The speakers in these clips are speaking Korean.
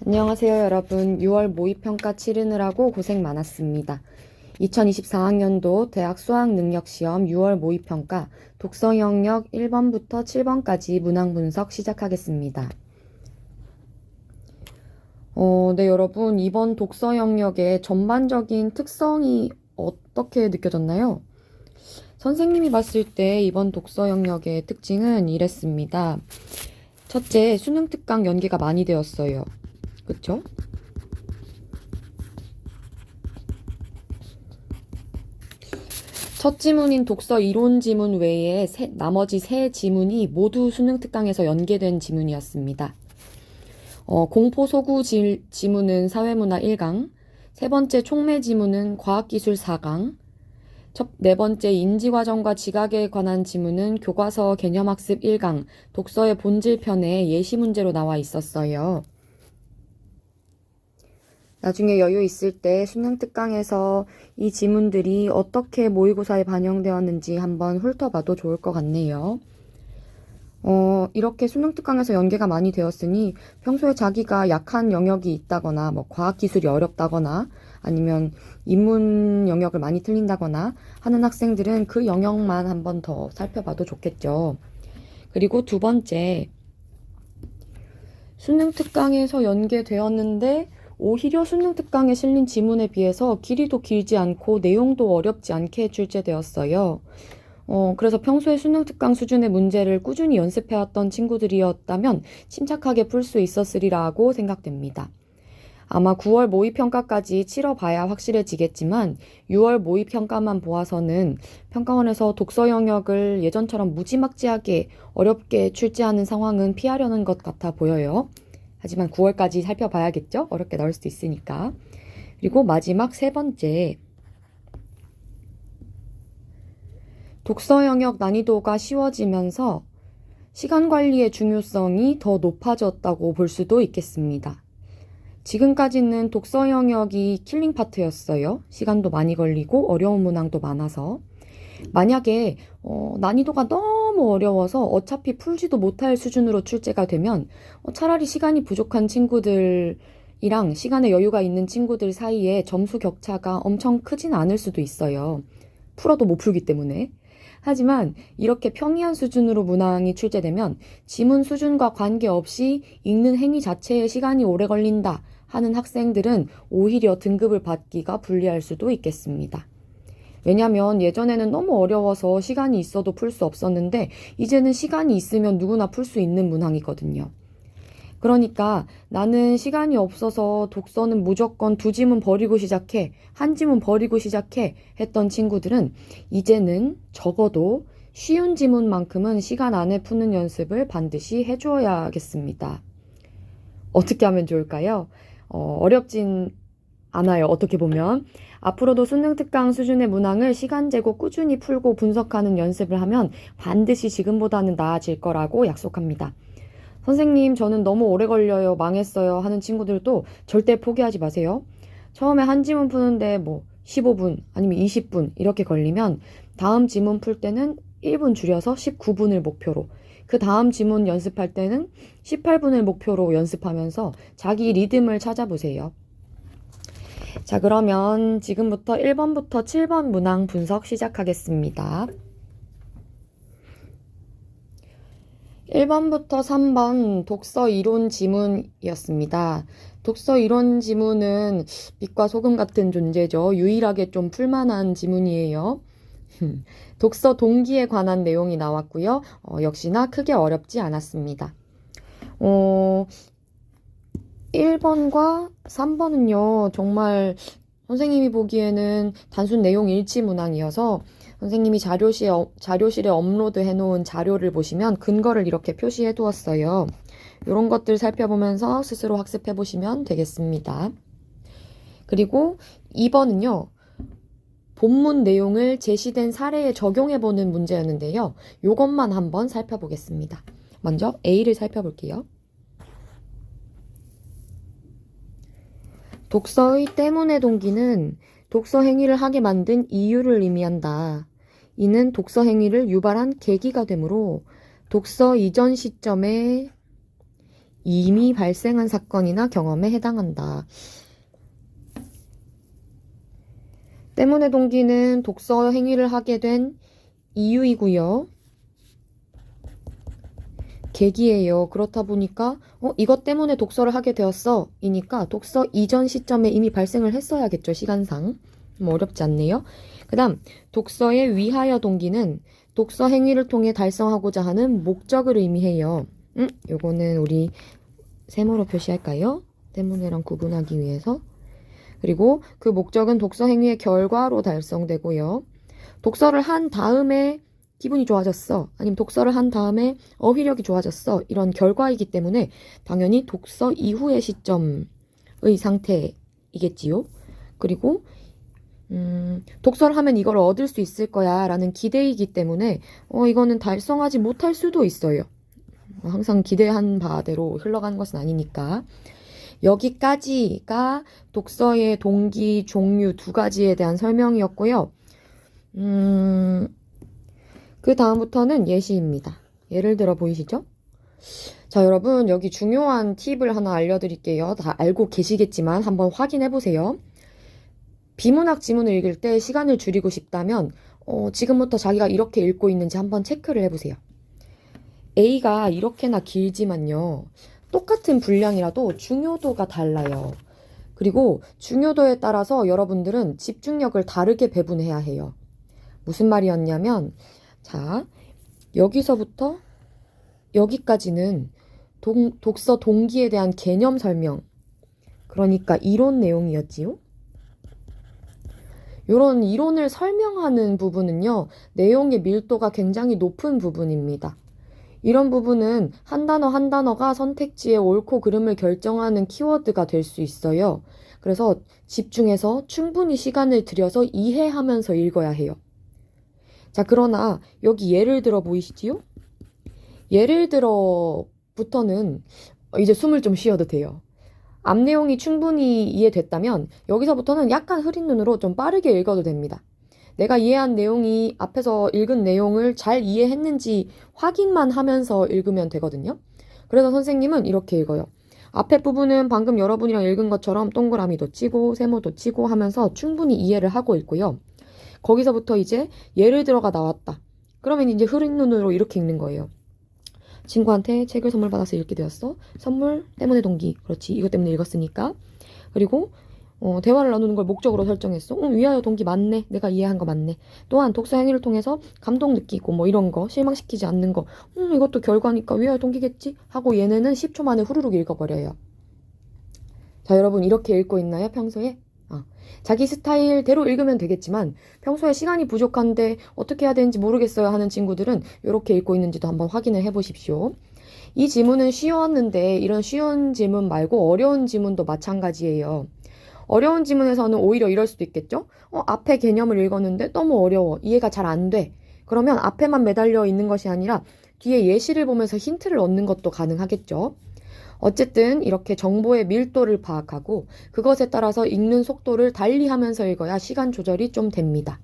안녕하세요, 여러분. 6월 모의평가 치르느라고 고생 많았습니다. 2024학년도 대학 수학능력시험 6월 모의평가 독서 영역 1번부터 7번까지 문항 분석 시작하겠습니다. 네, 여러분. 이번 독서 영역의 전반적인 특성이 어떻게 느껴졌나요? 선생님이 봤을 때 이번 독서 영역의 특징은 이랬습니다. 첫째, 수능 특강 연계가 많이 되었어요. 그쵸? 첫 지문인 독서 이론 지문 외에 나머지 세 지문이 모두 수능 특강에서 연계된 지문이었습니다. 공포 소구 지문은 사회문화 1강, 세 번째 촉매 지문은 과학기술 4강, 네 번째 인지과정과 지각에 관한 지문은 교과서 개념학습 1강, 독서의 본질 편에 예시 문제로 나와 있었어요. 나중에 여유 있을 때 수능 특강에서 이 지문들이 어떻게 모의고사에 반영되었는지 한번 훑어봐도 좋을 것 같네요. 이렇게 수능 특강에서 연계가 많이 되었으니 평소에 자기가 약한 영역이 있다거나 과학기술이 어렵다거나 아니면 인문 영역을 많이 틀린다거나 하는 학생들은 그 영역만 한번 더 살펴봐도 좋겠죠. 그리고 두 번째, 수능 특강에서 연계되었는데 오히려 수능 특강에 실린 지문에 비해서 길이도 길지 않고 내용도 어렵지 않게 출제되었어요. 그래서 평소에 수능 특강 수준의 문제를 꾸준히 연습해왔던 친구들이었다면 침착하게 풀 수 있었으리라고 생각됩니다. 아마 9월 모의평가까지 치러봐야 확실해지겠지만 6월 모의평가만 보아서는 평가원에서 독서 영역을 예전처럼 무지막지하게 어렵게 출제하는 상황은 피하려는 것 같아 보여요. 하지만 9월까지 살펴봐야겠죠? 어렵게 나올 수도 있으니까. 그리고 마지막 세 번째. 독서 영역 난이도가 쉬워지면서 시간 관리의 중요성이 더 높아졌다고 볼 수도 있겠습니다. 지금까지는 독서 영역이 킬링 파트였어요. 시간도 많이 걸리고 어려운 문항도 많아서. 만약에 난이도가 너무 어려워서 어차피 풀지도 못할 수준으로 출제가 되면 차라리 시간이 부족한 친구들이랑 시간에 여유가 있는 친구들 사이에 점수 격차가 엄청 크진 않을 수도 있어요. 풀어도 못 풀기 때문에. 하지만 이렇게 평이한 수준으로 문항이 출제되면 지문 수준과 관계없이 읽는 행위 자체에 시간이 오래 걸린다 하는 학생들은 오히려 등급을 받기가 불리할 수도 있겠습니다. 왜냐면 예전에는 너무 어려워서 시간이 있어도 풀 수 없었는데 이제는 시간이 있으면 누구나 풀 수 있는 문항이거든요. 그러니까 나는 시간이 없어서 독서는 무조건 2지문 버리고 시작해, 1지문 버리고 시작해 했던 친구들은 이제는 적어도 쉬운 지문만큼은 시간 안에 푸는 연습을 반드시 해줘야겠습니다. 어떻게 하면 좋을까요? 어렵진 않아요. 어떻게 보면. 앞으로도 수능 특강 수준의 문항을 시간 재고 꾸준히 풀고 분석하는 연습을 하면 반드시 지금보다는 나아질 거라고 약속합니다. 선생님, 저는 너무 오래 걸려요, 망했어요 하는 친구들도 절대 포기하지 마세요. 처음에 한 지문 푸는데 15분 아니면 20분 이렇게 걸리면 다음 지문 풀 때는 1분 줄여서 19분을 목표로, 그 다음 지문 연습할 때는 18분을 목표로 연습하면서 자기 리듬을 찾아보세요. 자, 그러면 지금부터 1번부터 7번 문항 분석 시작하겠습니다. 1번부터 3번 독서 이론 지문이었습니다. 독서 이론 지문은 빛과 소금 같은 존재죠. 유일하게 좀 풀만한 지문이에요. 독서 동기에 관한 내용이 나왔고요. 역시나 크게 어렵지 않았습니다. 1번과 3번은요, 정말 선생님이 보기에는 단순 내용 일치 문항이어서 선생님이 자료실에 업로드 해놓은 자료를 보시면 근거를 이렇게 표시해 두었어요. 이런 것들 살펴보면서 스스로 학습해 보시면 되겠습니다. 그리고 2번은요, 본문 내용을 제시된 사례에 적용해 보는 문제였는데요. 이것만 한번 살펴보겠습니다. 먼저 A를 살펴볼게요. 독서의 때문의 동기는 독서 행위를 하게 만든 이유를 의미한다. 이는 독서 행위를 유발한 계기가 되므로 독서 이전 시점에 이미 발생한 사건이나 경험에 해당한다. 때문에 동기는 독서 행위를 하게 된 이유이고요. 계기예요. 그렇다 보니까 이것 때문에 독서를 하게 되었어. 이니까 독서 이전 시점에 이미 발생을 했어야겠죠. 시간상. 어렵지 않네요. 그 다음 독서의 위하여 동기는 독서 행위를 통해 달성하고자 하는 목적을 의미해요. 요거는 우리 세모로 표시할까요? 때문에랑 구분하기 위해서. 그리고 그 목적은 독서 행위의 결과로 달성되고요. 독서를 한 다음에 기분이 좋아졌어. 아니면 독서를 한 다음에 어휘력이 좋아졌어. 이런 결과이기 때문에 당연히 독서 이후의 시점의 상태이겠지요. 그리고 독서를 하면 이걸 얻을 수 있을 거야 라는 기대이기 때문에 이거는 달성하지 못할 수도 있어요. 항상 기대한 바대로 흘러가는 것은 아니니까. 여기까지가 독서의 동기, 종류 두 가지에 대한 설명이었고요. 그 다음부터는 예시입니다. 예를 들어 보이시죠? 자, 여러분 여기 중요한 팁을 하나 알려드릴게요. 다 알고 계시겠지만 한번 확인해 보세요. 비문학 지문을 읽을 때 시간을 줄이고 싶다면 지금부터 자기가 이렇게 읽고 있는지 한번 체크를 해보세요. A가 이렇게나 길지만요. 똑같은 분량이라도 중요도가 달라요. 그리고 중요도에 따라서 여러분들은 집중력을 다르게 배분해야 해요. 무슨 말이었냐면 자, 여기서부터 여기까지는 독서 동기에 대한 개념 설명, 그러니까 이론 내용이었지요. 이런 이론을 설명하는 부분은요, 내용의 밀도가 굉장히 높은 부분입니다. 이런 부분은 한 단어 한 단어가 선택지의 옳고 그름을 결정하는 키워드가 될 수 있어요. 그래서 집중해서 충분히 시간을 들여서 이해하면서 읽어야 해요. 자, 그러나 여기 예를 들어 보이시지요? 예를 들어부터는 이제 숨을 좀 쉬어도 돼요. 앞 내용이 충분히 이해됐다면 여기서부터는 약간 흐린 눈으로 좀 빠르게 읽어도 됩니다. 내가 이해한 내용이 앞에서 읽은 내용을 잘 이해했는지 확인만 하면서 읽으면 되거든요. 그래서 선생님은 이렇게 읽어요. 앞에 부분은 방금 여러분이랑 읽은 것처럼 동그라미도 치고 세모도 치고 하면서 충분히 이해를 하고 있고요. 거기서부터 이제 예를 들어가 나왔다. 그러면 이제 흐린 눈으로 이렇게 읽는 거예요. 친구한테 책을 선물 받아서 읽게 되었어. 선물 때문에 동기. 그렇지. 이것 때문에 읽었으니까. 그리고 대화를 나누는 걸 목적으로 설정했어. 위하여 동기 맞네. 내가 이해한 거 맞네. 또한 독서 행위를 통해서 감동 느끼고 뭐 이런 거 실망시키지 않는 거. 이것도 결과니까 위하여 동기겠지? 하고 얘네는 10초 만에 후루룩 읽어버려요. 자, 여러분 이렇게 읽고 있나요? 평소에? 자기 스타일대로 읽으면 되겠지만 평소에 시간이 부족한데 어떻게 해야 되는지 모르겠어요 하는 친구들은 이렇게 읽고 있는지도 한번 확인을 해보십시오. 이 지문은 쉬웠는데 이런 쉬운 지문 말고 어려운 지문도 마찬가지예요. 어려운 지문에서는 오히려 이럴 수도 있겠죠? 앞에 개념을 읽었는데 너무 어려워. 이해가 잘 안 돼. 그러면 앞에만 매달려 있는 것이 아니라 뒤에 예시를 보면서 힌트를 얻는 것도 가능하겠죠. 어쨌든 이렇게 정보의 밀도를 파악하고 그것에 따라서 읽는 속도를 달리하면서 읽어야 시간 조절이 좀 됩니다.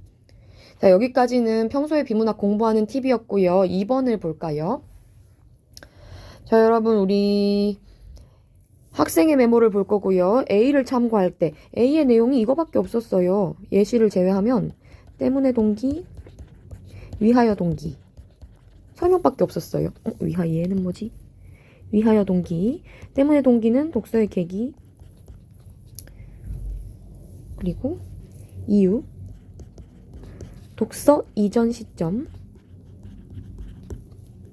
자, 여기까지는 평소에 비문학 공부하는 팁이었고요. 2번을 볼까요? 자, 여러분 우리 학생의 메모를 볼 거고요. A를 참고할 때 A의 내용이 이거밖에 없었어요. 예시를 제외하면 때문에 동기, 위하여 동기 설명밖에 없었어요. 위하여는 뭐지? 위하여 동기, 때문에 동기는 독서의 계기, 그리고 이유, 독서 이전 시점에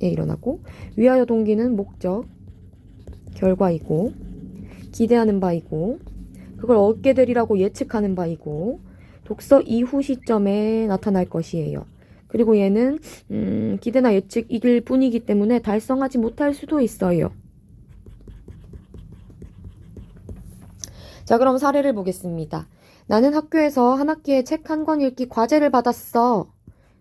일어나고, 위하여 동기는 목적, 결과이고, 기대하는 바이고, 그걸 얻게 되리라고 예측하는 바이고, 독서 이후 시점에 나타날 것이에요. 그리고 얘는 기대나 예측일 뿐이기 때문에 달성하지 못할 수도 있어요. 자, 그럼 사례를 보겠습니다. 나는 학교에서 한 학기에 책 한 권 읽기 과제를 받았어.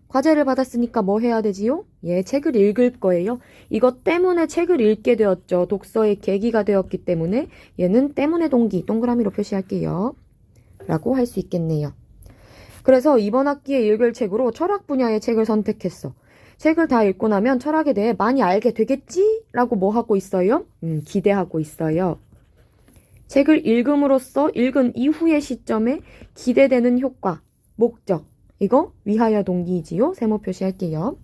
과제를 받았으니까 뭐 해야 되지요? 책을 읽을 거예요. 이것 때문에 책을 읽게 되었죠. 독서의 계기가 되었기 때문에 얘는 때문에 동기, 동그라미로 표시할게요. 라고 할 수 있겠네요. 그래서 이번 학기에 읽을 책으로 철학 분야의 책을 선택했어. 책을 다 읽고 나면 철학에 대해 많이 알게 되겠지? 라고 뭐 하고 있어요? 기대하고 있어요. 책을 읽음으로써 읽은 이후의 시점에 기대되는 효과, 목적. 이거 위하여 동기이지요. 세모 표시할게요.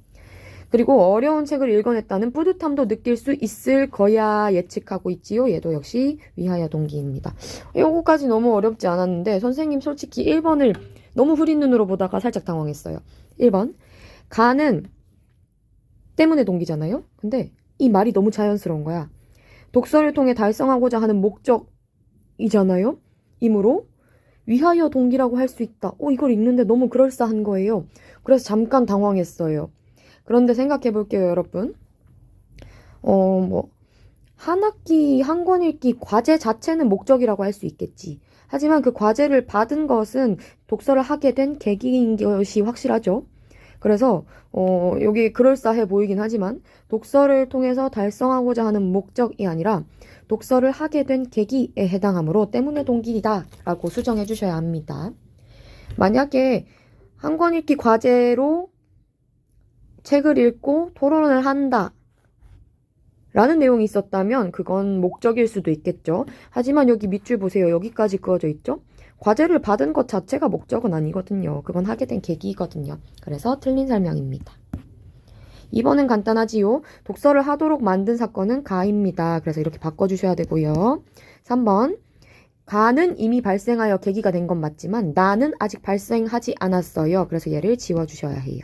그리고 어려운 책을 읽어냈다는 뿌듯함도 느낄 수 있을 거야 예측하고 있지요. 얘도 역시 위하여 동기입니다. 요거까지 너무 어렵지 않았는데 선생님 솔직히 1번을 너무 흐린 눈으로 보다가 살짝 당황했어요. 1번. 가는 때문에 동기잖아요. 근데 이 말이 너무 자연스러운 거야. 독서를 통해 달성하고자 하는 목적이잖아요. 이므로 위하여 동기라고 할 수 있다. 이걸 읽는데 너무 그럴싸한 거예요. 그래서 잠깐 당황했어요. 그런데 생각해 볼게요, 여러분. 한 학기 한 권 읽기 과제 자체는 목적이라고 할 수 있겠지. 하지만 그 과제를 받은 것은 독서를 하게 된 계기인 것이 확실하죠. 그래서 여기 그럴싸해 보이긴 하지만 독서를 통해서 달성하고자 하는 목적이 아니라 독서를 하게 된 계기에 해당하므로 때문에 동기이다 라고 수정해 주셔야 합니다. 만약에 한 권 읽기 과제로 책을 읽고 토론을 한다 라는 내용이 있었다면 그건 목적일 수도 있겠죠. 하지만 여기 밑줄 보세요. 여기까지 그어져 있죠? 과제를 받은 것 자체가 목적은 아니거든요. 그건 하게 된 계기거든요. 그래서 틀린 설명입니다. 2번은 간단하지요. 독서를 하도록 만든 사건은 가입니다. 그래서 이렇게 바꿔주셔야 되고요. 3번. 가는 이미 발생하여 계기가 된 건 맞지만 나는 아직 발생하지 않았어요. 그래서 얘를 지워주셔야 해요.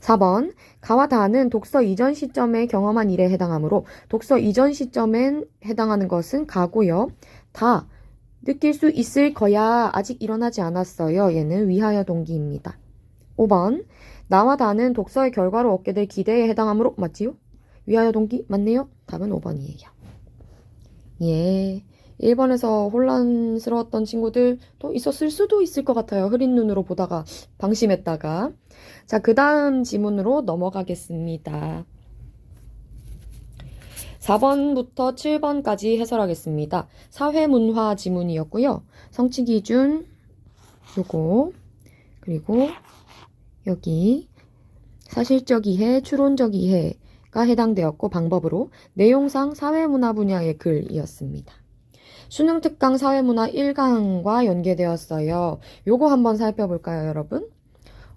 4번. 가와 다는 독서 이전 시점에 경험한 일에 해당하므로 독서 이전 시점엔 해당하는 것은 가고요. 다 느낄 수 있을 거야. 아직 일어나지 않았어요. 얘는 위하여 동기입니다. 5번. 나와 다는 독서의 결과로 얻게 될 기대에 해당하므로 맞지요? 위하여 동기 맞네요? 답은 5번이에요. 예. 1번에서 혼란스러웠던 친구들도 있었을 수도 있을 것 같아요. 흐린 눈으로 보다가 방심했다가. 자, 그 다음 지문으로 넘어가겠습니다. 4번부터 7번까지 해설하겠습니다. 사회문화 지문이었고요. 성취기준 요거 그리고 여기 사실적 이해, 추론적 이해가 해당되었고 방법으로 내용상 사회문화 분야의 글이었습니다. 수능 특강 사회문화 1강과 연계되었어요. 요거 한번 살펴볼까요, 여러분?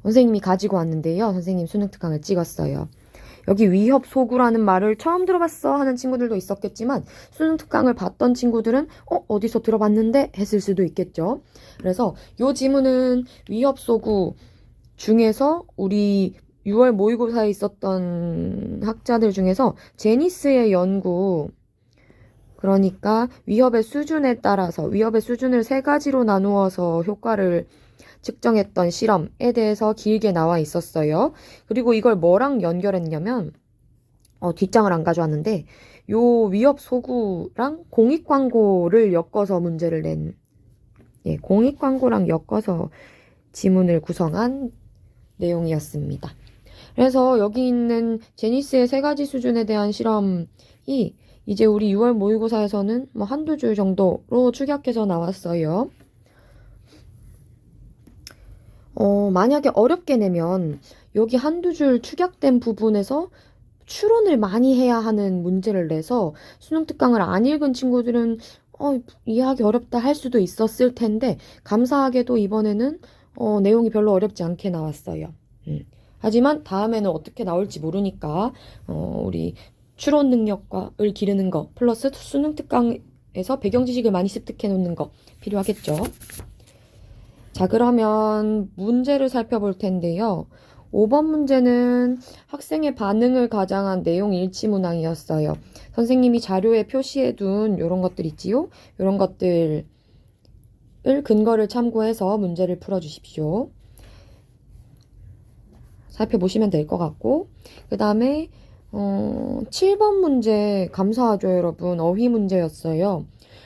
선생님이 가지고 왔는데요. 선생님 수능 특강을 찍었어요. 여기 위협 소구라는 말을 처음 들어봤어 하는 친구들도 있었겠지만 수능 특강을 봤던 친구들은 어디서 들어봤는데 했을 수도 있겠죠. 그래서 요 지문은 위협 소구 중에서 우리 6월 모의고사에 있었던 학자들 중에서 제니스의 연구 그러니까 위협의 수준에 따라서 위협의 수준을 3가지로 나누어서 효과를 측정했던 실험에 대해서 길게 나와 있었어요. 그리고 이걸 뭐랑 연결했냐면 뒷장을 안 가져왔는데 요 위협 소구랑 공익 광고를 엮어서 문제를 낸 공익 광고랑 엮어서 지문을 구성한 내용이었습니다. 그래서 여기 있는 제니스의 3가지 수준에 대한 실험이 이제 우리 6월 모의고사에서는 뭐 한두 줄 정도로 축약해서 나왔어요. 만약에 어렵게 내면 여기 한두 줄 축약된 부분에서 추론을 많이 해야 하는 문제를 내서 수능 특강을 안 읽은 친구들은 이해하기 어렵다 할 수도 있었을 텐데 감사하게도 이번에는 내용이 별로 어렵지 않게 나왔어요. 하지만 다음에는 어떻게 나올지 모르니까 우리 추론 능력을 기르는 거 플러스 수능 특강에서 배경 지식을 많이 습득해 놓는 거 필요하겠죠. 자, 그러면 문제를 살펴볼 텐데요. 5번 문제는 학생의 반응을 가장한 내용 일치 문항이었어요. 선생님이 자료에 표시해둔 이런 것들 있지요? 이런 것들을 근거를 참고해서 문제를 풀어주십시오. 살펴보시면 될 것 같고 그 다음에 7번 문제 감사하죠, 여러분. 어휘 문제였어요.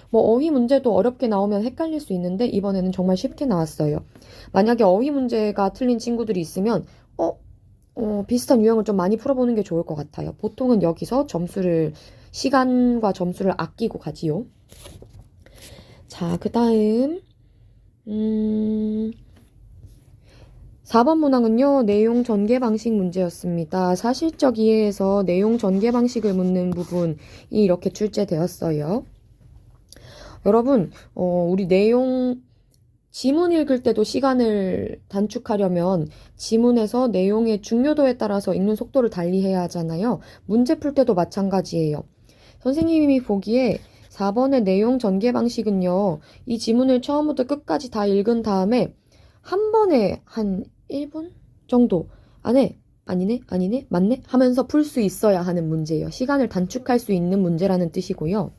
뭐 어휘 문제도 어렵게 나오면 헷갈릴 수 있는데 이번에는 정말 쉽게 나왔어요. 만약에 어휘 문제가 틀린 친구들이 있으면 비슷한 유형을 좀 많이 풀어보는 게 좋을 것 같아요. 보통은 여기서 시간과 점수를 아끼고 가지요. 자, 그 다음 4번 문항은요, 내용 전개 방식 문제였습니다. 사실적 이해에서 내용 전개 방식을 묻는 부분이 이렇게 출제되었어요. 여러분, 우리 내용, 지문 읽을 때도 시간을 단축하려면 지문에서 내용의 중요도에 따라서 읽는 속도를 달리해야 하잖아요. 문제 풀 때도 마찬가지예요. 선생님이 보기에 4번의 내용 전개 방식은요, 이 지문을 처음부터 끝까지 다 읽은 다음에 한 번에 한 1분 정도 안에 아니네 맞네 하면서 풀 수 있어야 하는 문제예요. 시간을 단축할 수 있는 문제라는 뜻이고요.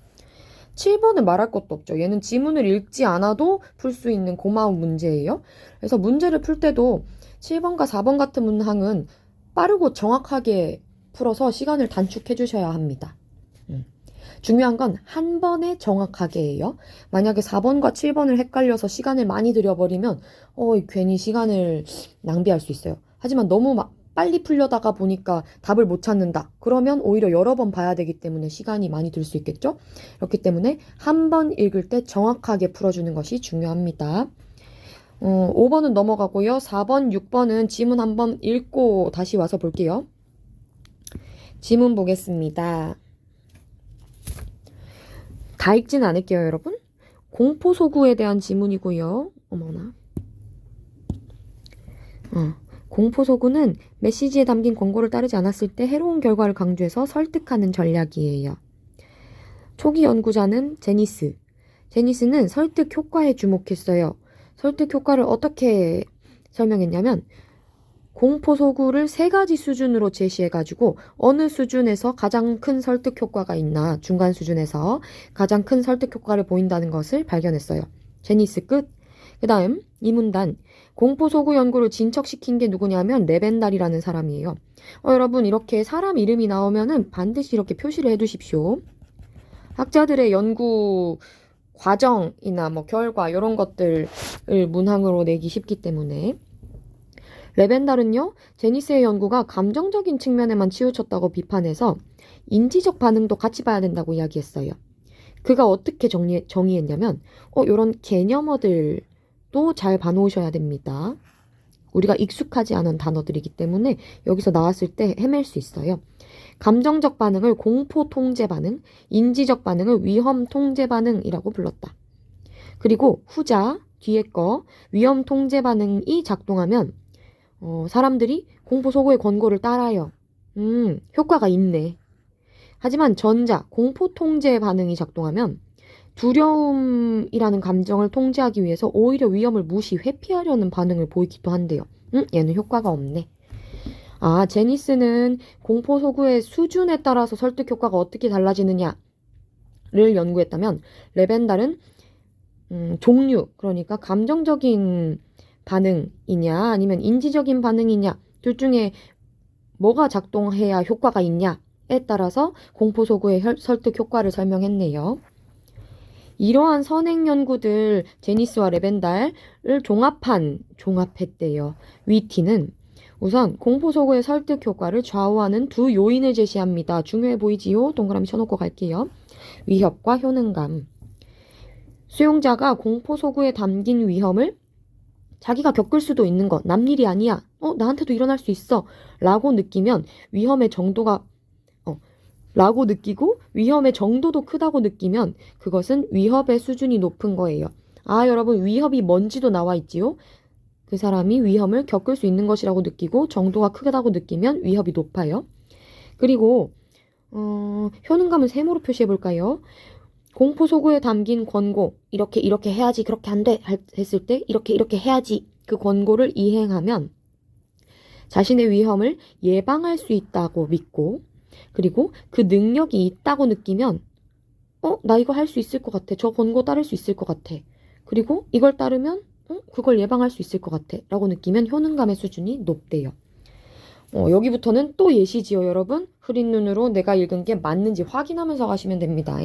7번은 말할 것도 없죠. 얘는 지문을 읽지 않아도 풀 수 있는 고마운 문제예요. 그래서 문제를 풀 때도 7번과 4번 같은 문항은 빠르고 정확하게 풀어서 시간을 단축해 주셔야 합니다. 중요한 건 한 번에 정확하게예요. 만약에 4번과 7번을 헷갈려서 시간을 많이 들여버리면 괜히 시간을 낭비할 수 있어요. 하지만 너무 빨리 풀려다가 보니까 답을 못 찾는다. 그러면 오히려 여러 번 봐야 되기 때문에 시간이 많이 들 수 있겠죠? 그렇기 때문에 한 번 읽을 때 정확하게 풀어주는 것이 중요합니다. 5번은 넘어가고요. 4번, 6번은 지문 한번 읽고 다시 와서 볼게요. 지문 보겠습니다. 다 읽지는 않을게요, 여러분. 공포소구에 대한 지문이고요. 어머나. 공포소구는 메시지에 담긴 권고를 따르지 않았을 때 해로운 결과를 강조해서 설득하는 전략이에요. 초기 연구자는 제니스. 제니스는 설득 효과에 주목했어요. 설득 효과를 어떻게 설명했냐면 공포소구를 3가지 수준으로 제시해가지고 어느 수준에서 가장 큰 설득 효과가 있나 중간 수준에서 가장 큰 설득 효과를 보인다는 것을 발견했어요. 제니스 끝. 그 다음 이 문단 공포소구 연구를 진척시킨 게 누구냐면 레벤달이라는 사람이에요. 여러분 이렇게 사람 이름이 나오면은 반드시 이렇게 표시를 해두십시오. 학자들의 연구 과정이나 결과 이런 것들을 문항으로 내기 쉽기 때문에 레벤달은요, 제니스의 연구가 감정적인 측면에만 치우쳤다고 비판해서 인지적 반응도 같이 봐야 된다고 이야기했어요. 그가 어떻게 정의했냐면 이런 개념어들도 잘 봐놓으셔야 됩니다. 우리가 익숙하지 않은 단어들이기 때문에 여기서 나왔을 때 헤맬 수 있어요. 감정적 반응을 공포 통제 반응, 인지적 반응을 위험 통제 반응이라고 불렀다. 그리고 후자, 뒤에 거, 위험 통제 반응이 작동하면 사람들이 공포소구의 권고를 따라요. 효과가 있네. 하지만 전자, 공포통제 반응이 작동하면 두려움이라는 감정을 통제하기 위해서 오히려 위험을 회피하려는 반응을 보이기도 한대요. 얘는 효과가 없네. 제니스는 공포소구의 수준에 따라서 설득 효과가 어떻게 달라지느냐를 연구했다면 레벤달은 종류, 그러니까 감정적인 반응이냐 아니면 인지적인 반응이냐 둘 중에 뭐가 작동해야 효과가 있냐에 따라서 공포소구의 설득 효과를 설명했네요. 이러한 선행 연구들 제니스와 레벤달을 종합했대요. 위티는 우선 공포소구의 설득 효과를 좌우하는 두 요인을 제시합니다. 중요해 보이지요? 동그라미 쳐놓고 갈게요. 위협과 효능감. 수용자가 공포소구에 담긴 위험을 자기가 겪을 수도 있는 것, 남 일이 아니야. 나한테도 일어날 수 있어. 라고 느끼면 위험의 정도가 라고 느끼고 위험의 정도도 크다고 느끼면 그것은 위협의 수준이 높은 거예요. 여러분 위협이 뭔지도 나와 있지요. 그 사람이 위험을 겪을 수 있는 것이라고 느끼고 정도가 크다고 느끼면 위협이 높아요. 그리고 효능감을 세모로 표시해 볼까요? 공포소구에 담긴 권고, 이렇게 해야지, 그렇게 안 돼 했을 때 이렇게 해야지 그 권고를 이행하면 자신의 위험을 예방할 수 있다고 믿고 그리고 그 능력이 있다고 느끼면 나 이거 할 수 있을 것 같아. 저 권고 따를 수 있을 것 같아. 그리고 이걸 따르면 그걸 예방할 수 있을 것 같아 라고 느끼면 효능감의 수준이 높대요. 여기부터는 또 예시지요, 여러분. 흐린 눈으로 내가 읽은 게 맞는지 확인하면서 가시면 됩니다.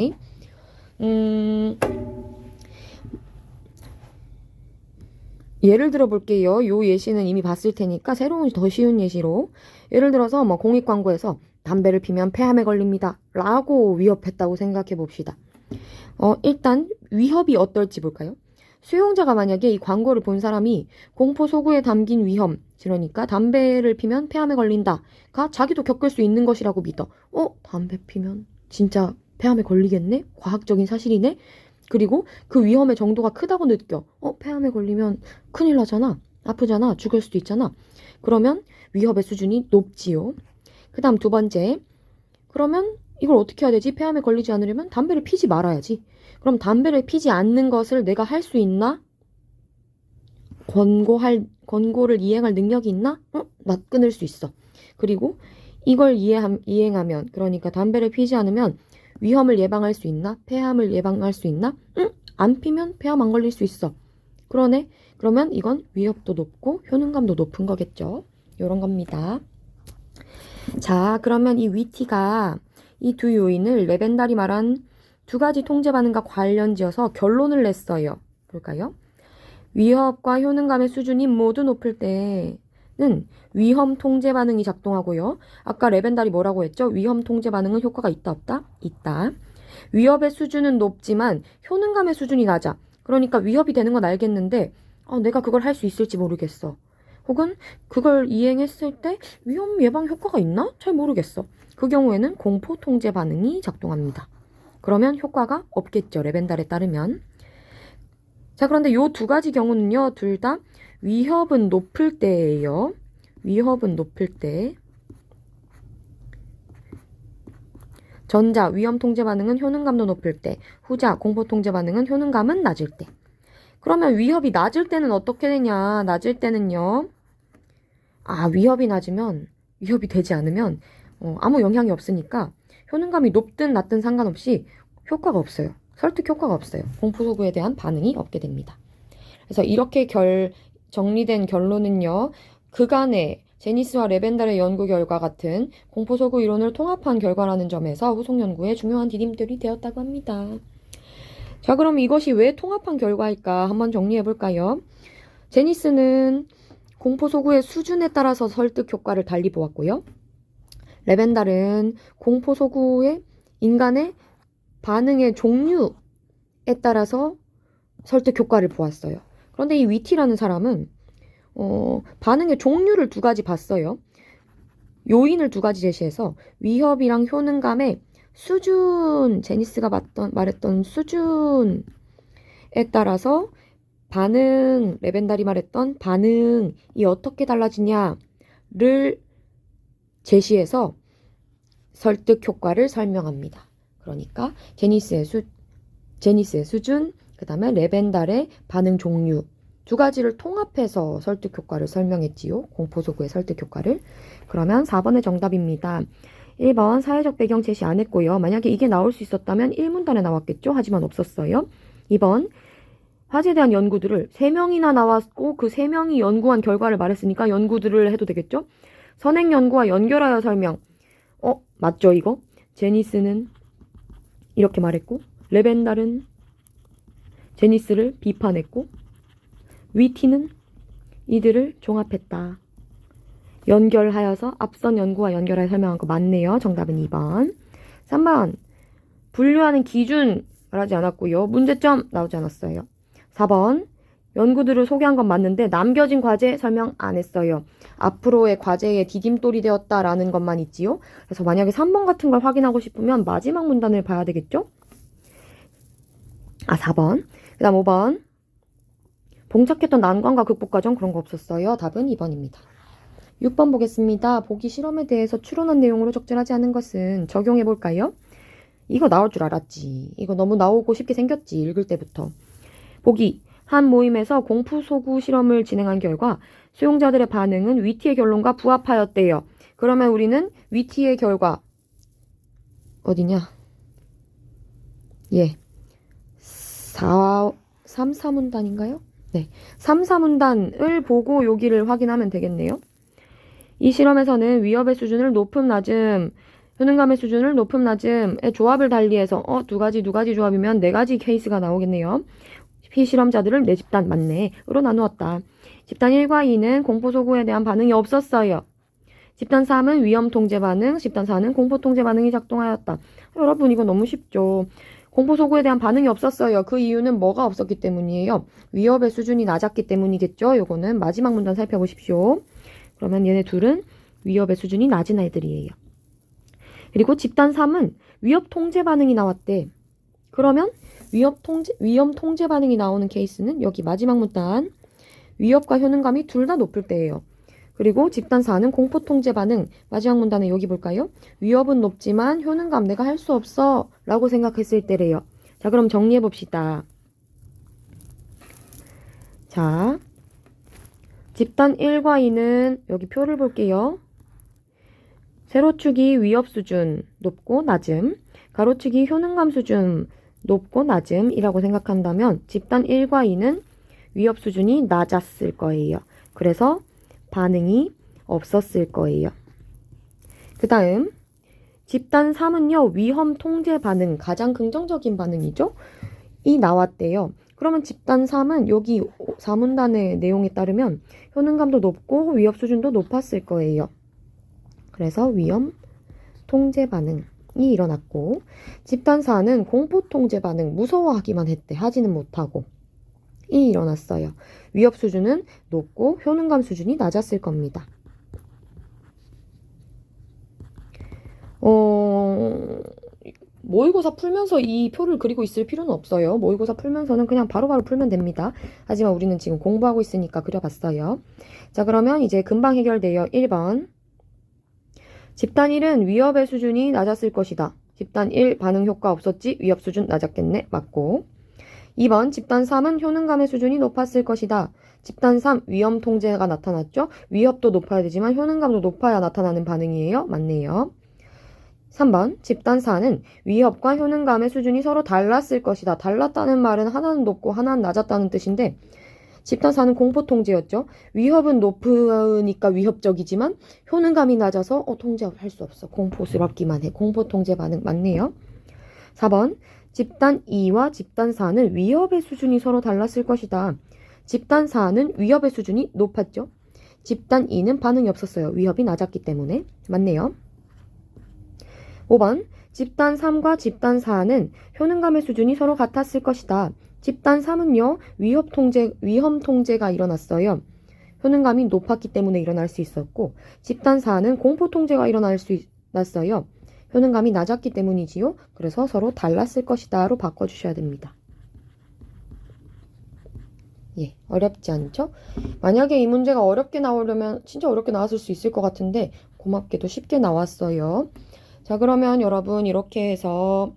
예를 들어 볼게요. 요 예시는 이미 봤을 테니까 새로운 더 쉬운 예시로 예를 들어서 공익 광고에서 담배를 피면 폐암에 걸립니다 라고 위협했다고 생각해 봅시다. 일단 위협이 어떨지 볼까요? 수용자가 만약에 이 광고를 본 사람이 공포 소구에 담긴 위험, 그러니까 담배를 피면 폐암에 걸린다가 자기도 겪을 수 있는 것이라고 믿어. 담배 피면 진짜 폐암에 걸리겠네? 과학적인 사실이네? 그리고 그 위험의 정도가 크다고 느껴. 폐암에 걸리면 큰일 나잖아. 아프잖아. 죽을 수도 있잖아. 그러면 위협의 수준이 높지요. 그 다음 두 번째. 그러면 이걸 어떻게 해야 되지? 폐암에 걸리지 않으려면 담배를 피지 말아야지. 그럼 담배를 피지 않는 것을 내가 할 수 있나? 권고를 이행할 능력이 있나? 나 끊을 수 있어. 그리고 이걸 이행하면, 그러니까 담배를 피지 않으면 위험을 예방할 수 있나? 폐암을 예방할 수 있나? 안 피면 폐암 안 걸릴 수 있어. 그러네. 그러면 이건 위협도 높고 효능감도 높은 거겠죠. 이런 겁니다. 자, 그러면 이 위티가 이 두 요인을 레벤달이 말한 두 가지 통제 반응과 관련지어서 결론을 냈어요. 볼까요? 위협과 효능감의 수준이 모두 높을 때는 위험 통제 반응이 작동하고요. 아까 레벤달이 뭐라고 했죠? 위험 통제 반응은 효과가 있다, 없다? 있다. 위협의 수준은 높지만 효능감의 수준이 낮아. 그러니까 위협이 되는 건 알겠는데 내가 그걸 할 수 있을지 모르겠어. 혹은 그걸 이행했을 때 위험 예방 효과가 있나? 잘 모르겠어. 그 경우에는 공포 통제 반응이 작동합니다. 그러면 효과가 없겠죠. 레벤달에 따르면. 자, 그런데 요 두 가지 경우는요. 둘 다 위협은 높을 때예요. 위협은 높을 때. 전자, 위험 통제 반응은 효능감도 높을 때. 후자, 공포 통제 반응은 효능감은 낮을 때. 그러면 위협이 낮을 때는 어떻게 되냐? 낮을 때는요. 위협이 낮으면, 위협이 되지 않으면 아무 영향이 없으니까 효능감이 높든 낮든 상관없이 효과가 없어요. 설득 효과가 없어요. 공포소구에 대한 반응이 없게 됩니다. 그래서 이렇게 정리된 결론은요. 그간의 제니스와 레벤달의 연구 결과 같은 공포소구 이론을 통합한 결과라는 점에서 후속 연구에 중요한 디딤돌이 되었다고 합니다. 자, 그럼 이것이 왜 통합한 결과일까 한번 정리해 볼까요? 제니스는 공포소구의 수준에 따라서 설득 효과를 달리 보았고요. 레벤달은 공포소구의 인간의 반응의 종류에 따라서 설득 효과를 보았어요. 그런데 이 위티라는 사람은 반응의 종류를 두 가지 봤어요. 요인을 두 가지 제시해서 위협이랑 효능감의 수준, 제니스가 말했던 수준에 따라서 레벤달이 말했던 반응이 어떻게 달라지냐를 제시해서 설득 효과를 설명합니다. 그러니까 제니스의 수준, 그 다음에 레벤달의 반응 종류 두 가지를 통합해서 설득 효과를 설명했지요. 공포소구의 설득 효과를. 그러면 4번의 정답입니다. 1번 사회적 배경 제시 안 했고요. 만약에 이게 나올 수 있었다면 1문단에 나왔겠죠. 하지만 없었어요. 2번 화재에 대한 연구들을 3명이나 나왔고 그 3명이 연구한 결과를 말했으니까 연구들을 해도 되겠죠. 선행 연구와 연결하여 설명. 맞죠 이거? 제니스는 이렇게 말했고 레벤달은 제니스를 비판했고 위티는 이들을 종합했다. 연결하여서 앞선 연구와 연결하여 설명한 거 맞네요. 정답은 2번. 3번 분류하는 기준 말하지 않았고요. 문제점 나오지 않았어요. 4번 연구들을 소개한 건 맞는데 남겨진 과제 설명 안 했어요. 앞으로의 과제에 디딤돌이 되었다라는 것만 있지요. 그래서 만약에 3번 같은 걸 확인하고 싶으면 마지막 문단을 봐야 되겠죠? 4번. 그 다음 5번. 봉착했던 난관과 극복 과정 그런 거 없었어요. 답은 2번입니다. 6번 보겠습니다. 보기 실험에 대해서 추론한 내용으로 적절하지 않은 것은 적용해 볼까요? 이거 나올 줄 알았지. 이거 너무 나오고 쉽게 생겼지. 읽을 때부터. 보기. 한 모임에서 공포소구 실험을 진행한 결과 수용자들의 반응은 위티의 결론과 부합하였대요. 그러면 우리는 위티의 결과 어디냐? 3, 4문단인가요? 네. 3, 4문단을 보고 여기를 확인하면 되겠네요. 이 실험에서는 위협의 수준을 높음 낮음, 효능감의 수준을 높음 낮음의 조합을 달리해서 두 가지 조합이면 4가지 케이스가 나오겠네요. 피실험자들을 4집단 맞네.으로 나누었다. 집단 1과 2는 공포소구에 대한 반응이 없었어요. 집단 3은 위험 통제 반응, 집단 4는 공포 통제 반응이 작동하였다. 여러분 이거 너무 쉽죠. 공포소고에 대한 반응이 없었어요. 그 이유는 뭐가 없었기 때문이에요? 위협의 수준이 낮았기 때문이겠죠? 요거는 마지막 문단 살펴보십시오. 그러면 얘네 둘은 위협의 수준이 낮은 애들이에요. 그리고 집단 3은 위협 통제 반응이 나왔대. 그러면 위험 통제 반응이 나오는 케이스는 여기 마지막 문단 위협과 효능감이 둘 다 높을 때예요. 그리고 집단 4는 공포 통제 반응. 마지막 문단은 여기 볼까요? 위협은 높지만 효능감 내가 할 수 없어 라고 생각했을 때래요. 자, 그럼 정리해 봅시다. 자, 집단 1과 2는 여기 표를 볼게요. 세로축이 위협 수준 높고 낮음, 가로축이 효능감 수준 높고 낮음이라고 생각한다면 집단 1과 2는 위협 수준이 낮았을 거예요. 그래서 반응이 없었을 거예요. 그 다음 집단 3은요. 위험 통제 반응, 가장 긍정적인 반응이죠. 이 나왔대요. 그러면 집단 3은 여기 4문단의 내용에 따르면 효능감도 높고 위협 수준도 높았을 거예요. 그래서 위험 통제 반응이 일어났고 집단 4는 공포 통제 반응, 무서워하기만 했대. 하지는 못하고 이 일어났어요. 위협 수준은 높고 효능감 수준이 낮았을 겁니다. 모의고사 풀면서 이 표를 그리고 있을 필요는 없어요. 모의고사 풀면서는 그냥 바로바로 풀면 됩니다. 하지만 우리는 지금 공부하고 있으니까 그려봤어요. 자, 그러면 이제 금방 해결돼요. 1번. 집단 1은 위협의 수준이 낮았을 것이다. 집단 1 반응 효과 없었지? 위협 수준 낮았겠네? 맞고. 2번 집단 3은 효능감의 수준이 높았을 것이다. 집단 3 위험 통제가 나타났죠? 위협도 높아야 되지만 효능감도 높아야 나타나는 반응이에요. 맞네요. 3번 집단 4는 위협과 효능감의 수준이 서로 달랐을 것이다. 달랐다는 말은 하나는 높고 하나는 낮았다는 뜻인데 집단 4는 공포 통제였죠. 위협은 높으니까 위협적이지만 효능감이 낮아서 통제할 수 없어. 공포스럽기만 해. 공포 통제 반응 맞네요. 4번 집단 2와 집단 4는 위협의 수준이 서로 달랐을 것이다. 집단 4는 위협의 수준이 높았죠. 집단 2는 반응이 없었어요. 위협이 낮았기 때문에. 맞네요. 5번 집단 3과 집단 4는 효능감의 수준이 서로 같았을 것이다. 집단 3은요. 위험 통제가 일어났어요. 효능감이 높았기 때문에 일어날 수 있었고 집단 4는 공포 통제가 일어날 수 있었어요. 효능감이 낮았기 때문이지요. 그래서 서로 달랐을 것이다로 바꿔주셔야 됩니다. 예, 어렵지 않죠? 만약에 이 문제가 어렵게 나오려면 진짜 어렵게 나왔을 수 있을 것 같은데 고맙게도 쉽게 나왔어요. 자, 그러면 여러분 이렇게 해서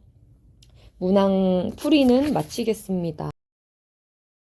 문항 풀이는 마치겠습니다.